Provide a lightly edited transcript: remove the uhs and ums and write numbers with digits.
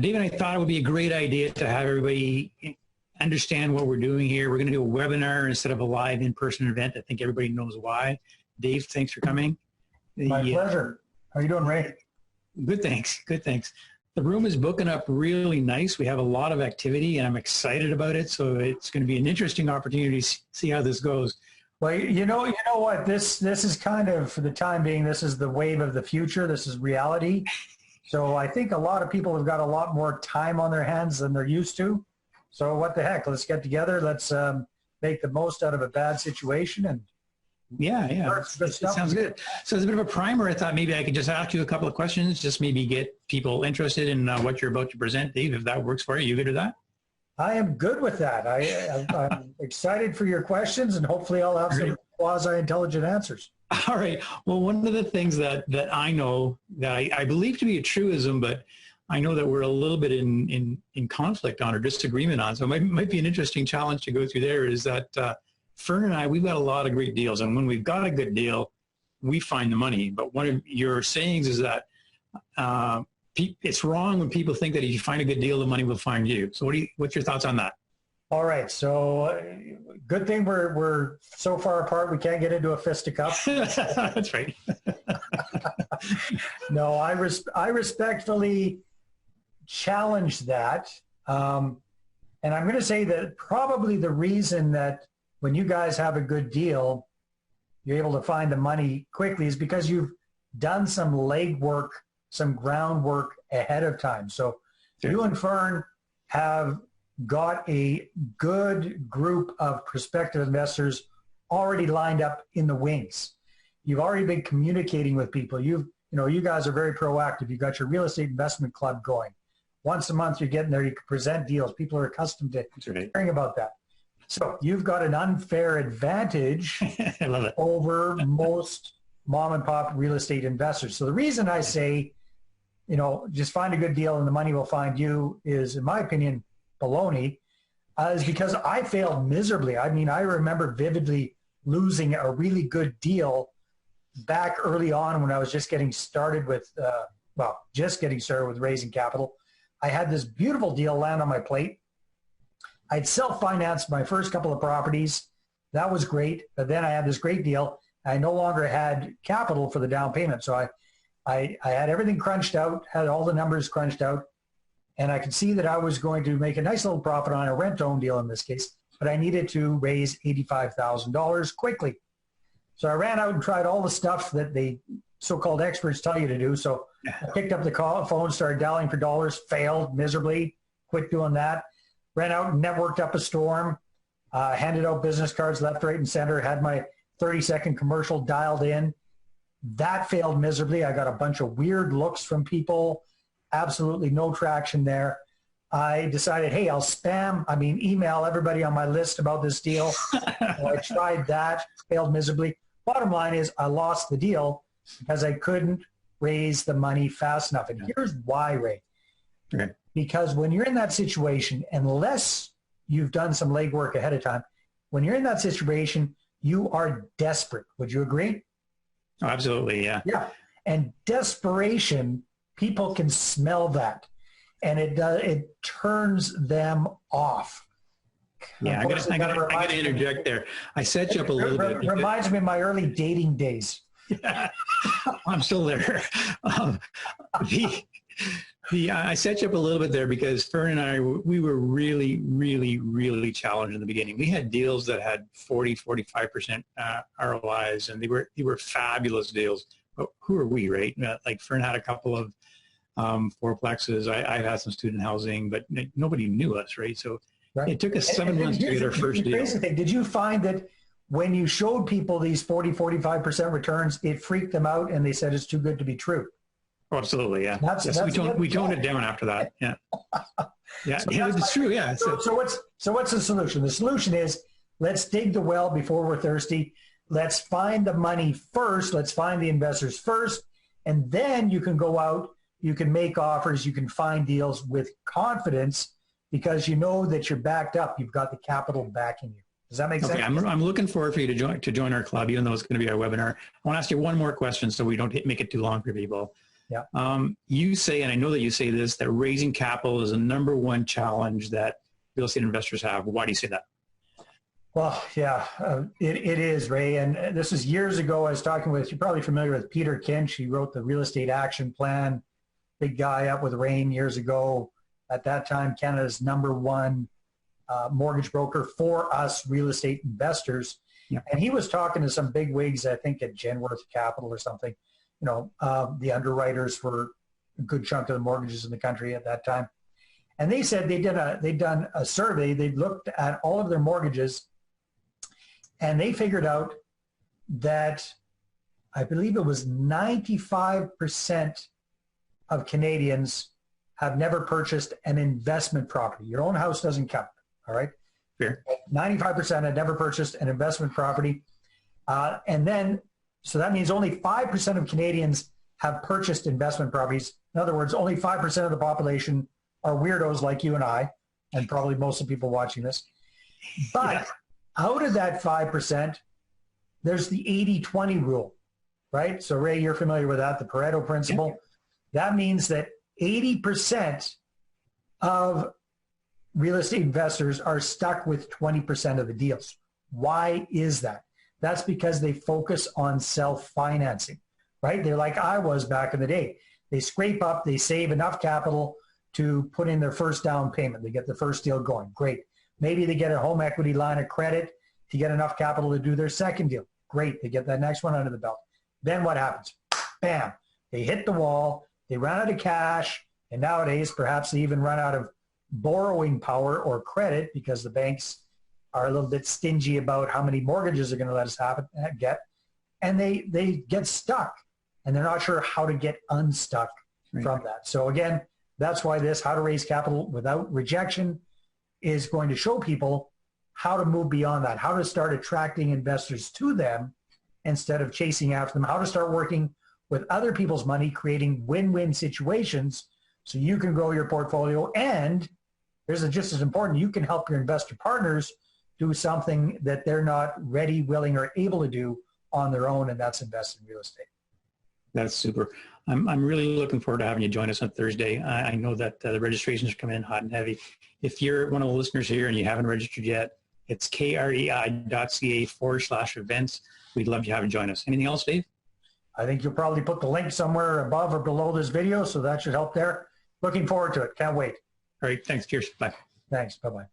Dave and I thought it would be a great idea to have everybody understand what we're doing here. We're going to do a webinar instead of a live in-person event. I think everybody knows why. Dave, thanks for coming. My pleasure. How are you doing, Ray? Good, thanks. Good, thanks. The room is booking up really nice. We have a lot of activity, and I'm excited about it. So it's going to be an interesting opportunity to see how this goes. Well, you know what? This is kind of, for the time being, this is the wave of the future. This is reality. So I think a lot of people have got a lot more time on their hands than they're used to. So what the heck? Let's get together. Let's make the most out of a bad situation. And yeah, it sounds good. So as a bit of a primer, I thought maybe I could just ask you a couple of questions, just maybe get people interested in what you're about to present. Dave, if that works for you, you good with that? I am good with that. I'm excited for your questions, and hopefully I'll have some quasi-intelligent answers. All right. Well, one of the things that I know that I believe to be a truism, but I know that we're a little bit in conflict on or disagreement on, so it might be an interesting challenge to go through there, is that Fern and I, we've got a lot of great deals, and when we've got a good deal, we find the money. But one of your sayings is that it's wrong when people think that if you find a good deal, the money will find you. So what's your thoughts on that? All right. So good thing we're so far apart we can't get into a fisticuffs. That's right. No, I respectfully challenge that. And I'm going to say that probably the reason that when you guys have a good deal, you're able to find the money quickly is because you've done some legwork, some groundwork ahead of time. So you and Fern have got a good group of prospective investors already lined up in the wings. You've already been communicating with people. You guys are very proactive. You've got your real estate investment club going. Once a month, you're getting there. You can present deals. People are accustomed to hearing about that. So you've got an unfair advantage I love it. over most mom and pop real estate investors. So the reason I say, just find a good deal and the money will find you is, in my opinion, baloney, is because I failed miserably. I mean, I remember vividly losing a really good deal back early on when I was just getting started with, raising capital. I had this beautiful deal land on my plate. I'd self-financed my first couple of properties. That was great. But then I had this great deal. I no longer had capital for the down payment. So I had everything crunched out, had all the numbers crunched out, and I could see that I was going to make a nice little profit on a rent-own deal in this case, but I needed to raise $85,000 quickly. So I ran out and tried all the stuff that the so-called experts tell you to do. So I picked up the phone, started dialing for dollars, failed miserably, quit doing that. Ran out and networked up a storm, handed out business cards left, right, and center, had my 30-second commercial dialed in. That failed miserably. I got a bunch of weird looks from people, absolutely no traction there. I decided, hey, I'll email everybody on my list about this deal. So I tried that, failed miserably. Bottom line is I lost the deal because I couldn't raise the money fast enough. And here's why, Ray. Okay. Because when you're in that situation, unless you've done some legwork ahead of time, when you're in that situation, you are desperate. Would you agree? Oh, absolutely, yeah. Yeah. And desperation, people can smell that. And it turns them off. Yeah, I got to interject there. I set you up a little bit. It reminds me of my early dating days. Yeah, I'm still there. I set you up a little bit there because Fern and I, we were really, really, really challenged in the beginning. We had deals that had 40, 45% ROIs, and they were fabulous deals. But who are we, right? Like Fern had a couple of fourplexes. I had some student housing, but nobody knew us, right? So it took us 7 months to get our first deal. Did you find that when you showed people these 40, 45% returns, it freaked them out and they said it's too good to be true? Oh, absolutely, yeah. We toned it down after that. Yeah, yeah, it's true. Yeah. So what's the solution? The solution is let's dig the well before we're thirsty. Let's find the money first. Let's find the investors first, and then you can go out. You can make offers. You can find deals with confidence because you know that you're backed up. You've got the capital backing you. Does that make sense? I'm looking forward for you to join our club, even though it's going to be our webinar. I want to ask you one more question so we don't make it too long for people. Yeah. You say, and I know that you say this, that raising capital is the number one challenge that real estate investors have. Why do you say that? Well, yeah, it is, Ray. And this is years ago. I was talking with, you're probably familiar with Peter Kinch. He wrote the Real Estate Action Plan, big guy up with Rain years ago. At that time, Canada's number one mortgage broker for us real estate investors. Yeah. And he was talking to some big wigs, I think at Genworth Capital or something, the underwriters for a good chunk of the mortgages in the country at that time. And they said they'd done a survey. They looked at all of their mortgages, and they figured out that I believe it was 95% of Canadians have never purchased an investment property. Your own house doesn't count, all right? Sure. 95% had never purchased an investment property. So that means only 5% of Canadians have purchased investment properties. In other words, only 5% of the population are weirdos like you and I, and probably most of the people watching this. But out of that 5%, there's the 80-20 rule, right? So Ray, you're familiar with that, the Pareto principle. Yeah. That means that 80% of real estate investors are stuck with 20% of the deals. Why is that? That's because they focus on self-financing, right? They're like I was back in the day. They scrape up, they save enough capital to put in their first down payment. They get the first deal going. Great. Maybe they get a home equity line of credit to get enough capital to do their second deal. Great. They get that next one under the belt. Then what happens? Bam. They hit the wall. They run out of cash. And nowadays, perhaps they even run out of borrowing power or credit because the banks are a little bit stingy about how many mortgages they're going to let us get. And they get stuck. And they're not sure how to get unstuck from that. So again, that's why this How to Raise Capital Without Rejection is going to show people how to move beyond that, how to start attracting investors to them instead of chasing after them, how to start working with other people's money, creating win-win situations so you can grow your portfolio. And here's just as important, you can help your investor partners do something that they're not ready, willing, or able to do on their own, and that's invest in real estate. That's super. I'm really looking forward to having you join us on Thursday. I know that the registrations are coming in hot and heavy. If you're one of the listeners here and you haven't registered yet, it's krei.ca/events. We'd love to have you join us. Anything else, Dave? I think you'll probably put the link somewhere above or below this video, so that should help there. Looking forward to it. Can't wait. All right. Thanks. Cheers. Bye. Thanks. Bye-bye.